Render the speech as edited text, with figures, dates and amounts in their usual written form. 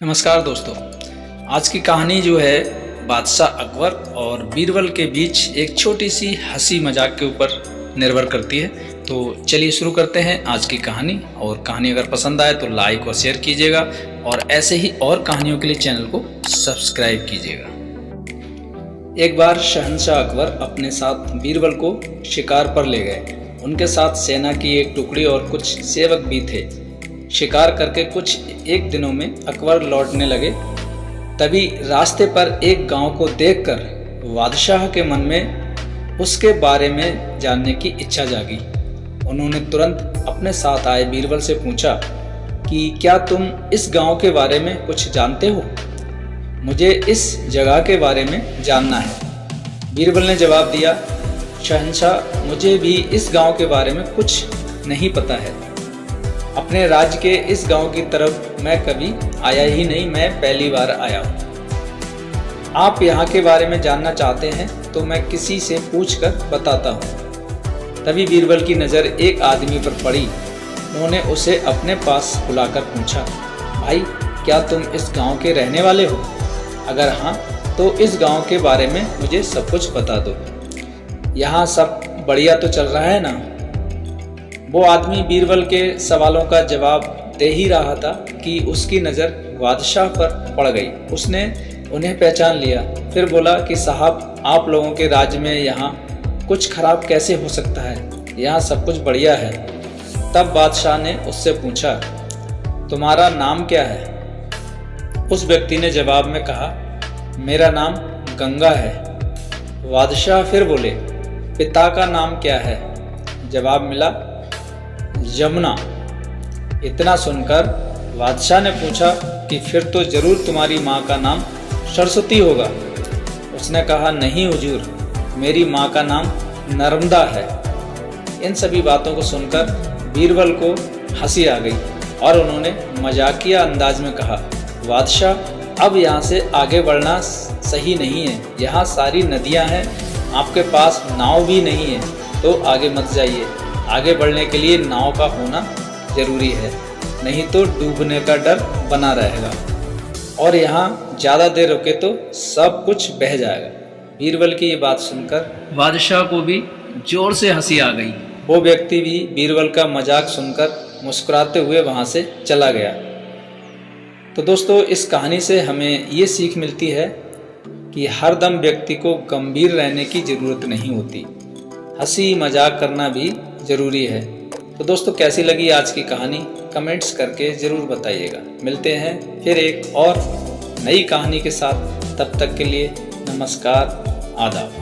नमस्कार दोस्तों, आज की कहानी जो है बादशाह अकबर और बीरबल के बीच एक छोटी सी हंसी मजाक के ऊपर निर्भर करती है। तो चलिए शुरू करते हैं आज की कहानी। और कहानी अगर पसंद आए तो लाइक और शेयर कीजिएगा और ऐसे ही और कहानियों के लिए चैनल को सब्सक्राइब कीजिएगा। एक बार शहंशाह अकबर अपने साथ बीरबल को शिकार पर ले गए। उनके साथ सेना की एक टुकड़ी और कुछ सेवक भी थे। शिकार करके कुछ एक दिनों में अकबर लौटने लगे। तभी रास्ते पर एक गांव को देखकर बादशाह के मन में उसके बारे में जानने की इच्छा जागी। उन्होंने तुरंत अपने साथ आए बीरबल से पूछा कि क्या तुम इस गांव के बारे में कुछ जानते हो? मुझे इस जगह के बारे में जानना है। बीरबल ने जवाब दिया, शहंशाह, मुझे भी इस गांव के बारे में कुछ नहीं पता है। अपने राज्य के इस गांव की तरफ मैं कभी आया ही नहीं, मैं पहली बार आया हूँ। आप यहाँ के बारे में जानना चाहते हैं तो मैं किसी से पूछकर बताता हूँ। तभी बीरबल की नज़र एक आदमी पर पड़ी। उन्होंने उसे अपने पास बुलाकर पूछा, भाई, क्या तुम इस गांव के रहने वाले हो? अगर हाँ तो इस गांव के बारे में मुझे सब कुछ बता दो। यहाँ सब बढ़िया तो चल रहा है ना? वो आदमी बीरबल के सवालों का जवाब दे ही रहा था कि उसकी नज़र बादशाह पर पड़ गई। उसने उन्हें पहचान लिया। फिर बोला कि साहब, आप लोगों के राज्य में यहाँ कुछ खराब कैसे हो सकता है? यहाँ सब कुछ बढ़िया है। तब बादशाह ने उससे पूछा, तुम्हारा नाम क्या है? उस व्यक्ति ने जवाब में कहा, मेरा नाम गंगा है। बादशाह फिर बोले, पिता का नाम क्या है? जवाब मिला, यमुना। इतना सुनकर बादशाह ने पूछा कि फिर तो जरूर तुम्हारी माँ का नाम सरस्वती होगा। उसने कहा, नहीं हुजूर, मेरी माँ का नाम नर्मदा है। इन सभी बातों को सुनकर बीरबल को हंसी आ गई और उन्होंने मजाकिया अंदाज में कहा, बादशाह, अब यहाँ से आगे बढ़ना सही नहीं है। यहाँ सारी नदियाँ हैं, आपके पास नाव भी नहीं है, तो आगे मत जाइए। आगे बढ़ने के लिए नाव का होना जरूरी है, नहीं तो डूबने का डर बना रहेगा और यहाँ ज़्यादा देर रुके तो सब कुछ बह जाएगा। बीरबल की ये बात सुनकर बादशाह को भी जोर से हंसी आ गई। वो व्यक्ति भी बीरबल का मजाक सुनकर मुस्कुराते हुए वहाँ से चला गया। तो दोस्तों, इस कहानी से हमें ये सीख मिलती है कि हर दम व्यक्ति को गंभीर रहने की ज़रूरत नहीं होती, हंसी मजाक करना भी ज़रूरी है। तो दोस्तों, कैसी लगी आज की कहानी कमेंट्स करके ज़रूर बताइएगा। मिलते हैं फिर एक और नई कहानी के साथ। तब तक के लिए नमस्कार, आदाब।